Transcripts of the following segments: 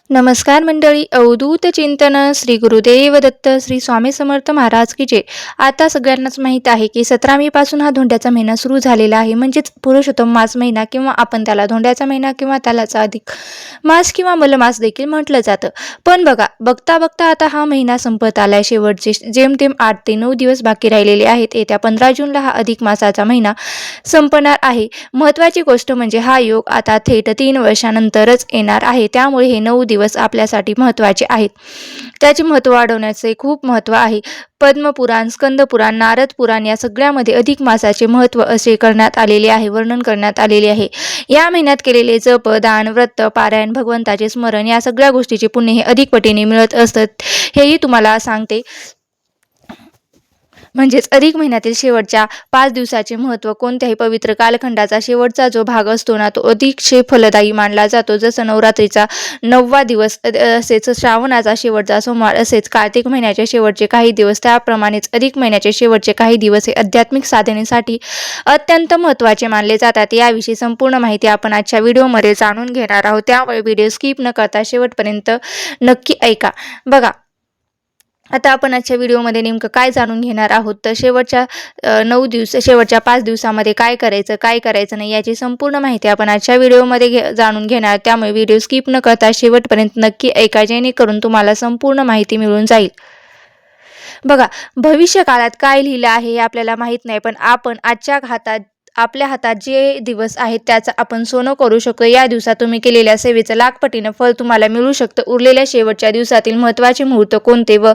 नमस्कार मंडळी. अवधूत चिंतन श्री गुरुदेव दत्त श्री स्वामी समर्थ महाराज की जय. आता सगळ्यांनाच माहीत आहे की 17 मे पासून हा धोंड्याचा महिना सुरू झालेला आहे. म्हणजेच पुरुषोत्तम मास महिना किंवा आपण त्याला धोंड्याचा महिना किंवा त्यालाचा अधिक मास किंवा मलमास देखील म्हटलं जातं. पण बघता बघता आता हा महिना संपत आलाय. शेवटचे जेमतेम 8 ते 9 दिवस बाकी राहिलेले आहेत. येत्या 15 जूनला हा अधिक मासाचा महिना संपणार आहे. महत्त्वाची गोष्ट म्हणजे हा योग आता थेट 3 वर्षानंतरच येणार आहे. त्यामुळे हे 9 दिवस आपल्यासाठी महत्त्वाचे आहेत. त्याचे महत्त्व वाढवण्याचे खूप महत्त्व आहे. पद्मपुराण, स्कंदपुराण, नारद पुराण या सगळ्यामध्ये अधिक मासाचे महत्त्व असे करण्यात आलेले आहे, वर्णन करण्यात आलेले आहे. या महिन्यात केलेले जप, दान, व्रत, पारायण, भगवंताचे स्मरण या सगळ्या गोष्टीचे पुण्य हे अधिक पटीने मिळत असतात. हेही तुम्हाला सांगते. म्हणजेच अधिक महिन्यातील शेवटच्या 5 दिवसाचे महत्त्व कोणत्याही पवित्र कालखंडाचा शेवटचा जो भाग असतो ना, तो अधिकशे फलदायी मानला जातो. जसं नवरात्रीचा 9वा दिवस असेच श्रावणाचा शेवटचा सोमवार, असेच कार्तिक महिन्याचे शेवटचे काही दिवस, त्याप्रमाणेच अधिक महिन्याचे शेवटचे काही दिवस हे आध्यात्मिक साधनेसाठी अत्यंत महत्त्वाचे मानले जातात. याविषयी संपूर्ण माहिती आपण आजच्या व्हिडिओमध्ये जाणून घेणार आहोत. त्यामुळे व्हिडिओ स्किप न करता शेवटपर्यंत नक्की ऐका. बघा, आता आपण आजच्या व्हिडिओमध्ये नेमकं काय जाणून घेणार आहोत, तर शेवटच्या 5 दिवसामध्ये काय करायचं, काय करायचं नाही याची संपूर्ण माहिती आपण आजच्या व्हिडिओमध्ये जाणून घेणार. त्यामुळे व्हिडिओ स्किप न करता शेवटपर्यंत नक्की ऐका, जेणेकरून तुम्हाला संपूर्ण माहिती मिळून जाईल. बघा, भविष्य काळात काय लिहिलं आहे हे आपल्याला माहीत नाही, पण आपण आपल्या हातात जे दिवस आहेत त्याचं आपण सोनं करू शकतो. या दिवसात तुम्ही केलेल्या सेवेचं लाखपटीनं फळ तुम्हाला मिळू शकतं. उरलेल्या शेवटच्या दिवसातील महत्त्वाचे मुहूर्त कोणते व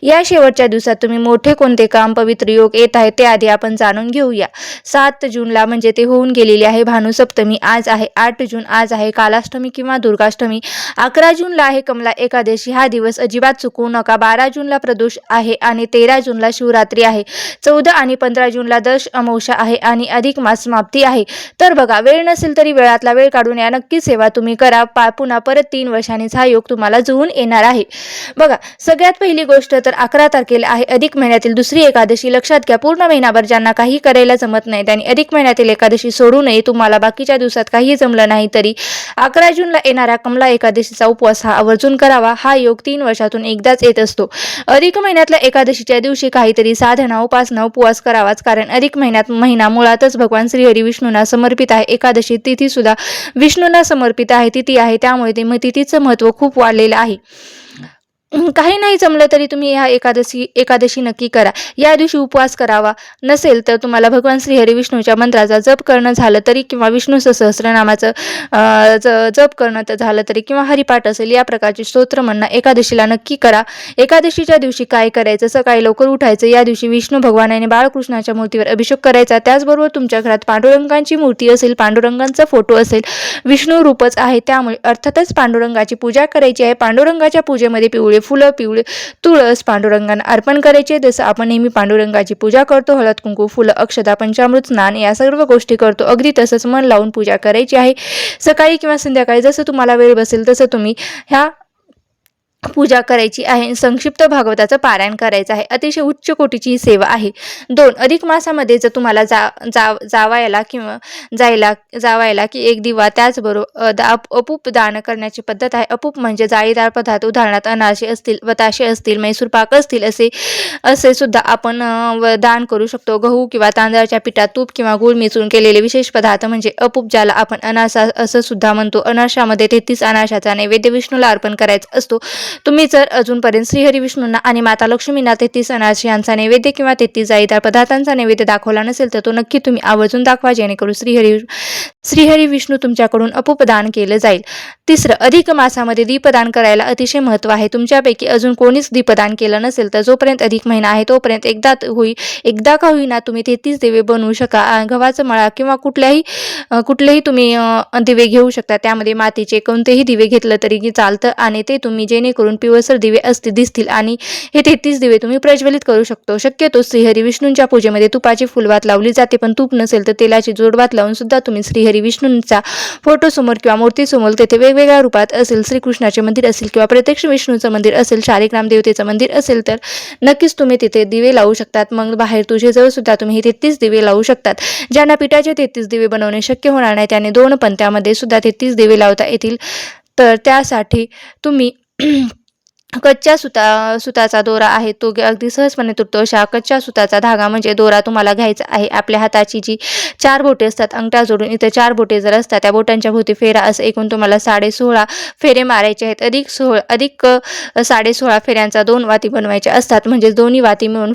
या शेवटच्या दिवसात तुम्ही मोठे कोणते काम, पवित्र योग येत आहेत ते आधी आपण जाणून घेऊया. 7 जूनला म्हणजे ते होऊन गेलेली आहे भानुसप्तमी, आज आहे 8 जून, आज आहे कालाष्टमी किंवा दुर्गाष्टमी. 11 जूनला आहे कमला एकादशी, हा दिवस अजिबात चुकवू नका. 12 जूनला प्रदोष आहे आणि 13 जूनला शिवरात्री आहे. 14 आणि 15 जूनला दश अमावस्या आहे आणि अधिक मास समाप्ती आहे. तर बघा, वेळ नसेल तरी वेळातला वेळ काढून या नक्की सेवा तुम्ही करा. पुन्हा परत 3 वर्षांनीच हा योग तुम्हाला जुळून येणार आहे. बघा, सगळ्यात पहिली गोष्ट तर 11 तारखेला आहे अधिक महिन्यातील दुसरी एकादशी. लक्षात घ्या, पूर्ण महिनाभर ज्यांना काही करायला जमत नाही त्यांनी अधिक महिन्यातील एकादशी सोडू नये. तुम्हाला बाकीच्या दिवसात काही जमलं नाही तरी 11 जूनला येणाऱ्या कमला एकादशीचा उपवास हा आवर्जून करावा. हा योग 3 वर्षातून एकदाच येत असतो. अधिक महिन्यातल्या एकादशीच्या दिवशी काहीतरी साधना, उपासना, उपवास करावाच, कारण अधिक महिना मुळातच भगवान श्रीहरी विष्णूंना समर्पित आहे. एकादशी तिथी सुद्धा विष्णूंना समर्पित आहे, तिथी आहे. त्यामुळे ते तिथीचं महत्त्व खूप वाढलेलं आहे. काही नाही जमलं तरी तुम्ही ह्या एकादशी नक्की करा. या दिवशी उपवास करावा. नसेल तर तुम्हाला भगवान श्रीहरी विष्णूच्या मंत्राचा जप करणं झालं तरी किंवा विष्णू सहस्रनामाचं जप करणं झालं तरी किंवा हरिपाठ असेल, या प्रकारचे स्तोत्र म्हणणं एकादशीला नक्की करा. एकादशीच्या दिवशी काय करायचं, सकाळी लवकर उठायचं. या दिवशी विष्णू भगवानाने बाळकृष्णाच्या मूर्तीवर अभिषेक करायचा. त्याचबरोबर तुमच्या घरात पांडुरंगाची मूर्ती असेल, पांडुरंगाचा फोटो असेल, विष्णू रूपच आहे, त्यामुळे अर्थातच पांडुरंगाची पूजा करायची आहे. पांडुरंगाच्या पूजेमध्ये पिवळे फुलं, पिवळे तुळस पांडुरंगांना अर्पण करायचे. जसं आपण नेहमी पांडुरंगाची पूजा करतो, हळद, कुंकू, फुलं, अक्षता, पंचामृत, स्नान या सर्व गोष्टी करतो, अगदी तसंच मन लावून पूजा करायची आहे. सकाळी किंवा संध्याकाळी जसं तुम्हाला वेळ बसेल तसं तुम्ही ह्या पूजा करायची आहे. संक्षिप्त भागवताचं पारायण करायचं आहे. अतिशय उच्च कोटीची ही सेवा आहे. 2 अधिक मासामध्ये जर तुम्हाला जावायला की एक दिवा, त्याचबरोबर अपूप दान करण्याची पद्धत आहे. अपूप म्हणजे जाळीदार पदार्थ, उदाहरणार्थ अनारसे असतील, बताशे असतील, मैसूर पाक असतील, असे सुद्धा आपण दान करू शकतो. गहू किंवा तांदळाच्या पिठात तूप किंवा गूळ मिसळून केलेले विशेष पदार्थ म्हणजे अपूप, ज्याला आपण अनारसा असं सुद्धा म्हणतो. अनारशामध्ये 33 अनारशाचा नैवेद्य विष्णूला अर्पण करायचा असतो. तुम्ही जर अजूनपर्यंत श्रीहरी विष्णूंना आणि माता लक्ष्मींना 33 अनारसे यांचा नैवेद्य किंवा 33 जाळीदार पदार्थांचा नैवेद्य दाखवला नसेल तर तो नक्की तुम्ही आवर्जून दाखवा, जेणेकरून श्रीहरी विष्णू तुमच्याकडून अपूप दान केलं जाईल. 3 अधिक मासामध्ये दीपदान करायला अतिशय महत्त्व आहे. तुमच्यापैकी अजून कोणीच दीपदान केलं नसेल तर जोपर्यंत अधिक महिना आहे तोपर्यंत एकदा का होईना तुम्ही 33 दिवे बनवू शका. गव्हाचं मळा किंवा कुठलेही तुम्ही दिवे घेऊ शकता. त्यामध्ये मातीचे कोणतेही दिवे घेतलं तरी चालतं आणि ते तुम्ही जेणेकरून पिवळसर दिवे दिसतील आणि हे 33 दिवे तुम्ही प्रज्वलित करू शकतो. शक्यतो श्रीहरी विष्णूंच्या पूजेमध्ये तुपाची फुलवात लावली जाते, पण तूप नसेल तर तेलाची जोडवात लावून सुद्धा तुम्ही श्रीहरी विष्णूंच्या फोटोसमोर किंवा मूर्तीसमोर, तेथे वेगवेगळ्या रूपात असेल, श्रीकृष्णाचे मंदिर असेल किंवा प्रत्यक्ष विष्णूचं मंदिर असेल, शालिग्राम देवतेचं मंदिर असेल तर नक्कीच तुम्ही तिथे दिवे लावू शकतात. मग बाहेर तुझेजवळ सुद्धा तुम्ही हे 33 दिवे लावू शकतात. ज्यांना पिठाचे 33 दिवे बनवणे शक्य होणार नाही त्याने 2 पंत्यामध्ये सुद्धा 33 दिवे लावता येतील. तर त्यासाठी तुम्ही कच्च्या सुताचा दोरा आहे तो अगदी सहजपणे तुटतो अशा कच्च्या सुताचा धागा म्हणजे दोरा तुम्हाला घ्यायचा आहे. आपल्या हाताची जी 4 बोटे असतात अंगठा जोडून इथे 4 बोटे जर असतात त्या बोटांच्या भोवती फेरा असं एकूण तुम्हाला 16.5 फेरे मारायचे आहेत. अधिक 16.5 फेऱ्यांचा 2 वाती बनवायच्या असतात. म्हणजे दोन्ही वाती मिळून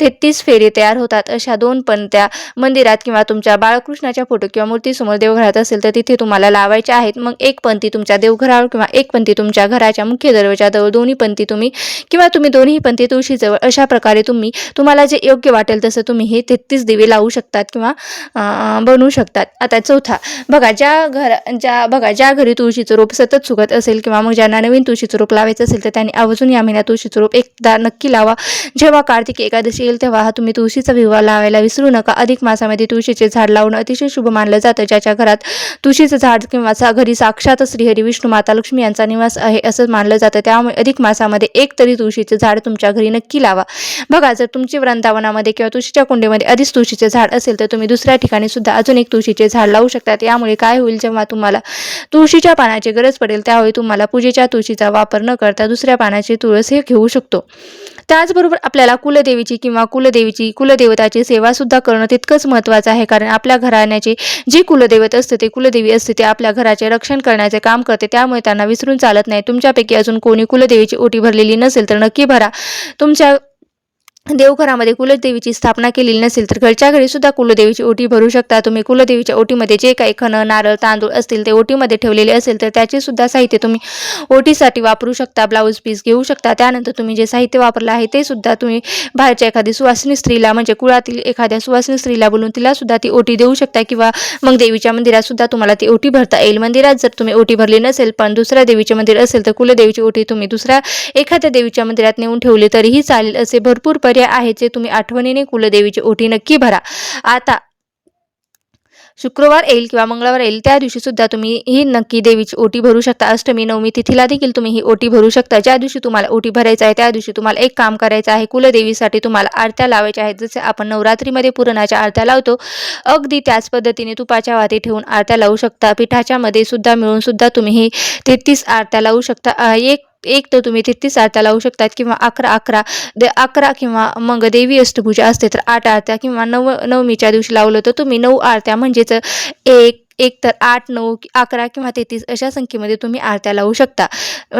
33 फेरे तयार होतात. अशा 2 पणत्या मंदिरात किंवा तुमच्या बाळकृष्णाच्या फोटो किंवा मूर्तीसमोर देवघरात असेल तर तिथे तुम्हाला लावायच्या आहेत. मग एक पंथी तुमच्या देवघरावर किंवा एक पंथी तुमच्या घराच्या मुख्य दरवाजाजवळ दोन्ही पंथी तुम्ही दोन्ही पंथी तुळशीजवळ अशा प्रकारे तुम्हाला जे योग्य वाटेल तसं तुम्ही हे 33 दिवे लावू शकतात किंवा बनवू शकतात. आता चौथा बघा ज्या घरी तुळशीचं रोप सतत सुकत असेल किंवा मग ज्यांना नवीन तुळशीचं रोप लावायचं असेल तर त्यांनी आवर्जून या महिन्यात तुळशीचं रोप एकदा नक्की लावा. जेव्हा कार्तिक एकादशी येईल तेव्हा तुम्ही तुळशीचा विवाह लावायला विसरू नका. अधिक मासामध्ये तुळशीचे झाड लावणं अतिशय शुभ मानलं जातं. ज्याच्या घरात तुळशीचं झाड किंवा घरी साक्षात श्रीहरी विष्णू माता लक्ष्मी यांचा निवास आहे असं मानलं जातं. त्यामुळे अधिक मासामध्ये एक तरी तुळशीचे झाड तुमच्या घरी नक्की लावा. बघा जर तुमची वृंदावनामध्ये किंवा तुळशीच्या कुंडीमध्ये आधीच तुळशीचे झाड असेल तर तुम्ही दुसऱ्या ठिकाणी सुद्धा अजून एक तुळशीचे झाड लावू शकतात. यामुळे काय होईल जेव्हा तुम्हाला तुळशीच्या पानाची गरज पडेल त्यावेळी तुम्हाला पूजेच्या तुळशीचा वापर न करता दुसऱ्या पानाची तुळस हे घेऊ शकतो. त्याचबरोबर आपल्याला कुलदेवीची किंवा कुलदेवताची सेवा सुद्धा करणं तितकंच महत्त्वाचं आहे. कारण आपल्या घराण्याची जी कुलदैवत असते ते कुलदेवी असते ते आपल्या घराचे रक्षण करण्याचे काम करते. त्यामुळे त्यांना विसरून चालत नाही. तुमच्यापैकी अजून कोणी कुलदेवीची ओटी भरलेली नसेल तर नक्की भरा. तुमच्या देवघरामध्ये कुलदेवीची स्थापना केलेली नसेल तर घरच्या घरी सुद्धा कुलदेवीची ओटी भरू शकता. तुम्ही कुलदेवीच्या ओटीमध्ये जे काही खणं नारळ तांदूळ असतील ते ओटीमध्ये ठेवलेले असेल तर त्याचे सुद्धा साहित्य तुम्ही ओटीसाठी वापरू शकता. ब्लाऊज पीस घेऊ शकता. त्यानंतर तुम्ही जे साहित्य वापरलं आहे ते सुद्धा तुम्ही बाहेरच्या एखादी सुवासिनी स्त्रीला म्हणजे कुळातील एखाद्या सुवासिनी स्त्रीला बोलून तिला सुद्धा ती ओटी देऊ शकता किंवा मग देवीच्या मंदिरात सुद्धा तुम्हाला ती ओटी भरता येईल. मंदिरात जर तुम्ही ओटी भरली नसेल पण दुसऱ्या देवीचे मंदिर असेल तर कुलदेवीची ओटी तुम्ही दुसऱ्या एखाद्या देवीच्या मंदिरात नेऊन ठेवली तरीही चालेल. असे भरपूर पर्याय आहेत जे तुम्ही आठवणीने कुलदेवीची ओटी नक्की भरा. आता शुक्रवार येईल किंवा मंगळवार येईल त्या दिवशी सुद्धा तुम्ही ही नक्की देवीची ओटी भरू शकता. अष्टमी नवमी तिथीला देखील तुम्ही ही ओटी भरू शकता. ज्या दिवशी तुम्हाला ओटी भरायचं आहे त्या दिवशी तुम्हाला एक काम करायचं आहे. कुलदेवीसाठी तुम्हाला आरत्या लावायच्या आहेत. जसे आपण नवरात्रीमध्ये पुरणाच्या आरत्या लावतो अगदी त्याच पद्धतीने तुपाच्या वाती ठेवून आरत्या लावू शकता. पिठाच्या मध्ये सुद्धा मिळून सुद्धा तुम्ही ही 33 आरत्या लावू शकता. एक तर तुम्ही 33 आरत्या लावू शकतात किंवा 11 किंवा मग देवी अष्टपूजा असते तर 8 आरत्या किंवा नवमीच्या दिवशी लावलं तर तुम्ही 9 आरत्या म्हणजेच एक तर 8, 9, 11 किंवा 33 अशा संख्येमध्ये तुम्ही आरत्या लावू शकता.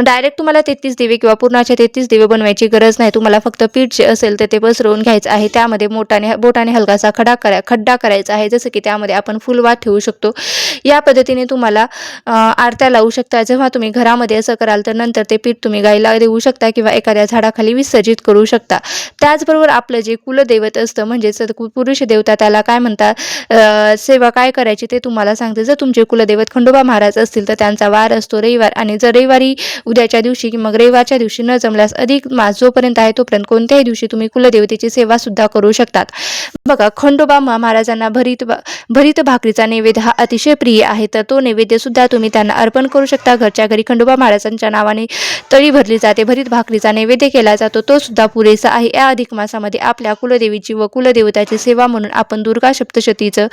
डायरेक्ट तुम्हाला 33 दिवे किंवा पूर्णाचे 33 दिवे बनवायची गरज नाही. तुम्हाला फक्त पीठ जे असेल तर ते पसरवून घ्यायचं आहे. त्यामध्ये बोटाने हलकासा खड्डा करायचा आहे. जसं की त्यामध्ये आपण फुलवात ठेवू शकतो. या पद्धतीने तुम्हाला आरत्या लावू शकता. जेव्हा तुम्ही घरामध्ये असं कराल तर नंतर ते पीठ तुम्ही गाईला देऊ शकता किंवा एखाद्या झाडाखाली विसर्जित करू शकता. त्याचबरोबर आपलं जे कुलदैवत असतं म्हणजेच पुरुष देवता त्याला काय म्हणतात सेवा काय करायची ते तुम्हाला सांगते. जर तुमचे कुलदैवत खंडोबा महाराज असतील तर त्यांचा वार असतो रविवार आणि जर रविवारी उद्याच्या दिवशी किंवा रविवारच्या दिवशी न जमल्यास अधिक मास जोपर्यंत आहे तोपर्यंत कोणत्याही दिवशी तुम्ही कुलदेवतेची सेवा सुद्धा करू शकतात. बघा खंडोबा महाराजांना भरीत भाकरीचा नैवेद्य हा अतिशय प्रिय आहे तर तो नैवेद्य सुद्धा तुम्ही त्यांना अर्पण करू शकता. घरच्या घरी खंडोबा महाराजांच्या नावाने तळी भरली जाते. भरीत भाकरीचा नैवेद्य केला जातो तो सुद्धा पुरेसा आहे. या अधिक मासामध्ये आपल्या कुलदेवीची व कुलदेवताची सेवा म्हणून आपण दुर्गा सप्तशतीचं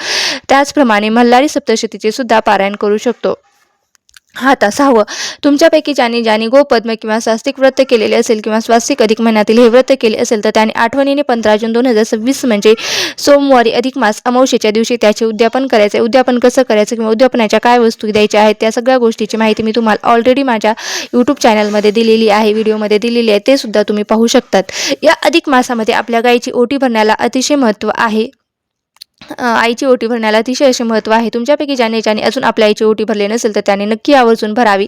त्याचप्रमाणे मल्हारी सप्तशतीचे सुद्धा पारायण करू शकतो. आता 6वं तुमच्यापैकी ज्यांनी गोपद्म किंवा स्वास्तिक व्रत केलेले असेल किंवा स्वास्तिक अधिक महिन्यातील हे व्रत केले असेल तर त्याने आठवणीने 15 जून 2026 म्हणजे सोमवारी अधिक मास अमावस्येच्या दिवशी त्याचे उद्यापन करायचे. उद्यापन कसं करायचं किंवा उद्यापनाच्या काय वस्तू द्यायच्या आहेत त्या सगळ्या गोष्टीची माहिती मी तुम्हाला ऑलरेडी माझ्या यूट्यूब चॅनलमध्ये दिलेली आहे, व्हिडिओमध्ये दिलेली आहे. ते सुद्धा तुम्ही पाहू शकतात. या अधिक मासामध्ये आपल्या गायीची ओटी भरण्याला अतिशय महत्त्व आहे. आईची ओटी भरण्याला अतिशय असे महत्त्व आहे. तुमच्यापैकी ज्याने अजून आपल्या आईची ओटी भरली नसेल तर त्याने नक्की आवर्जून भरावी.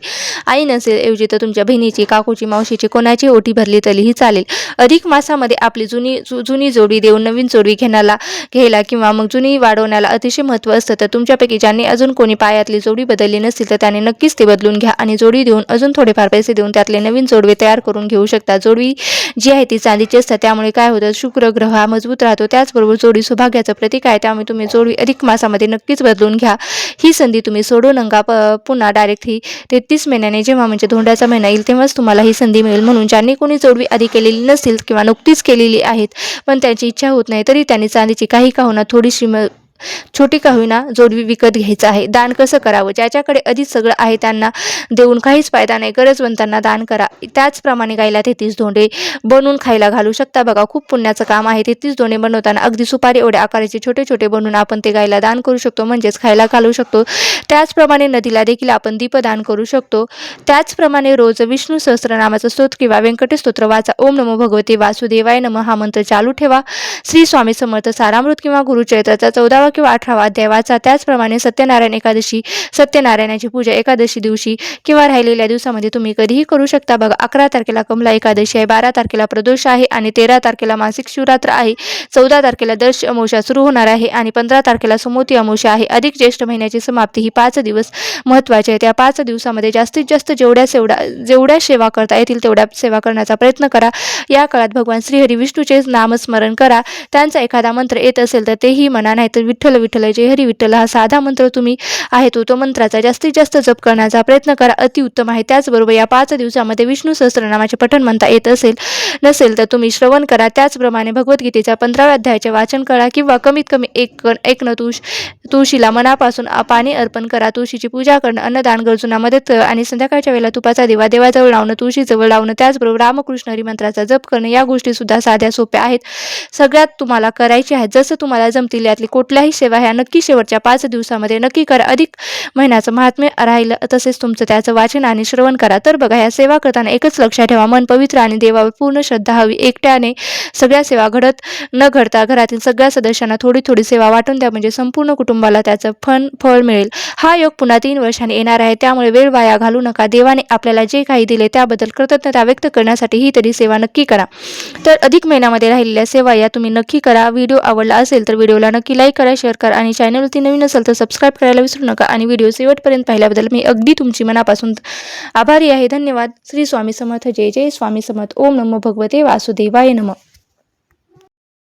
आई नसेल ऐवजी तर तुमच्या बहिणीची, काकूची, मावशीची कोणाची ओटी भरली तरीही चालेल. अधिक मासामध्ये आपली जुनी जोडी देऊन नवीन जोडी घ्यायला किंवा मग जुनी वाढवण्याला अतिशय महत्त्व असतं. तर तुमच्यापैकी ज्यांनी अजून कोणी पायातली जोडी बदलली नसेल तर त्याने नक्कीच ते बदलून घ्या आणि जोडी देऊन अजून थोडेफार पैसे देऊन त्यातले नवीन जोडवे तयार करून घेऊ शकता. जोडवी जी आहे ती चांदीची असतात त्यामुळे काय होतं शुक्र ग्रह हा मजबूत राहतो. त्याचबरोबर जोडी सौभाग्याचं प्रतीक आहे. त्यामुळे तुम्ही जोडी अधिक मासामध्ये नक्कीच बदलून घ्या. ही संधी तुम्ही सोडू नका. पुन्हा डायरेक्ट ही 33 महिन्याने जेव्हा म्हणजे धोंड्याचा महिना येईल तेव्हाच तुम्हाला ही संधी मिळेल. म्हणून ज्यांनी कोणी जोडवी आधी केलेली नसेल किंवा नुकतीच केलेली आहेत पण त्यांची इच्छा होत नाही तरी त्यांनी चांदीची काही का होणार थोडीशी छोटी का होईना जोडवी विकत घ्यायचं आहे. दान कसं करावं? ज्याच्याकडे आधीच सगळं आहे त्यांना देऊन काहीच फायदा नाही. गरजवंतांना दान करा. त्याचप्रमाणे गाईला 33 धोंडे बनवून खायला घालू शकता. बघा खूप पुण्याचं काम आहे. 33 धोंडे बनवताना अगदी सुपारी एवढ्या आकाराचे छोटे छोटे बनवून आपण ते गाईला दान करू शकतो, म्हणजेच खायला घालू शकतो. त्याचप्रमाणे नदीला देखील आपण दीपदान करू शकतो. त्याचप्रमाणे रोज विष्णू सहस्त्रनामाचं स्तोत्र किंवा व्यंकटेश स्तोत्र वाचा. ओम नमो भगवते वासुदेवाय नमः हा मंत्र चालू ठेवा. श्री स्वामी समर्थ सारामृत किंवा गुरुचरित्राचा 14वा किंवा 18वा अध्याय वाचा. त्याचप्रमाणे सत्यनारायण एकादशी, सत्यनारायणाची पूजा एकादशी दिवशी किंवा राहिलेल्या दिवसामध्ये तुम्ही कधीही करू शकता. बघा 11 तारखेला कमला एकादशी आहे, 12 तारखेला प्रदोष आहे आणि 13 तारखेला मासिक शिवरात्र आहे, 14 तारखेला दर्श अमावस्या सुरू होणार आहे आणि 15 तारखेला समोती अमावस्या आहे. अधिक ज्येष्ठ महिन्याची समाप्ती ही 5 दिवस महत्त्वाचे आहे. त्या 5 दिवसामध्ये जास्तीत जास्त जेवढ्या सेवा करता येतील तेवढ्या सेवा करण्याचा प्रयत्न करा. या काळात भगवान श्रीहरी विष्णूचे नामस्मरण करा. त्यांचा एखादा मंत्र येत असेल तर तेही म्हणा, नाही तर विठ्ठल विठ्ठल जय हरी विठ्ठल हा साधा मंत्र तुम्ही आहे तो मंत्राचा जास्तीत जास्त जप करण्याचा प्रयत्न करा. अतिउत्तम आहे. त्याचबरोबर या 5 दिवसामध्ये विष्णू सहस्त्रनामाचे पठण म्हणता येत नसेल तर तुम्ही श्रवण करा. त्याचप्रमाणे भगवद्गीतेच्या 15व्या अध्यायाचे वाचन करा किंवा कमीत कमी एक तुळशीला मनापासून पाणी अर्पण करा. तुळशीची पूजा करणं, अन्नदान, गरजूंना मदत करा आणि संध्याकाळच्या वेळेला तुपाचा दिवा देवाजवळ लावणं, तुळशीजवळ लावणं, त्याचबरोबर रामकृष्ण हरी मंत्राचा जप करणं, या गोष्टी सुद्धा साध्या सोप्या आहेत. सगळ्यात तुम्हाला करायची आहे. जसं तुम्हाला जमतील यातली कुठल्याही सेवा ह्या नक्की शेवटच्या 5 दिवसामध्ये नक्की करा. अधिक महिन्याचं महात्म्य राहिलं तसेच तुमचं त्याचं वाचन आणि श्रवण करा. तर बघा ह्या सेवा करताना एकच लक्षात ठेवा, मन पवित्र आणि देवावर पूर्ण श्रद्धा हवी. एकट्याने सगळ्या सेवा न घडता घरातील सगळ्या सदस्यांना थोडी थोडी सेवा वाटून द्या, म्हणजे संपूर्ण कुटुंबाला त्याचं फळ मिळेल. हा योग पुन्हा 3 वर्षांनी येणार आहे, त्यामुळे वेळ वाया घालू नका. देवाने आपल्याला जे काही दिले त्याबद्दल कृतज्ञता व्यक्त करण्यासाठी ही तरी सेवा नक्की करा. तर अधिक महिन्यामध्ये राहिलेल्या सेवा या तुम्ही नक्की करा. व्हिडिओ आवडला असेल तर व्हिडिओला नक्की लाईक करा, शेअर करा आणि चॅनलवरती नवीन असेल तर सबस्क्राईब करायला विसरू नका. आणि व्हिडिओ शेवटपर्यंत पाहिल्याबद्दल मी अगदी तुमची मनापासून आभारी आहे. धन्यवाद. श्री स्वामी समर्थ. जय जय स्वामी समर्थ. ओम नमो भगवते वासुदेवाय नमः.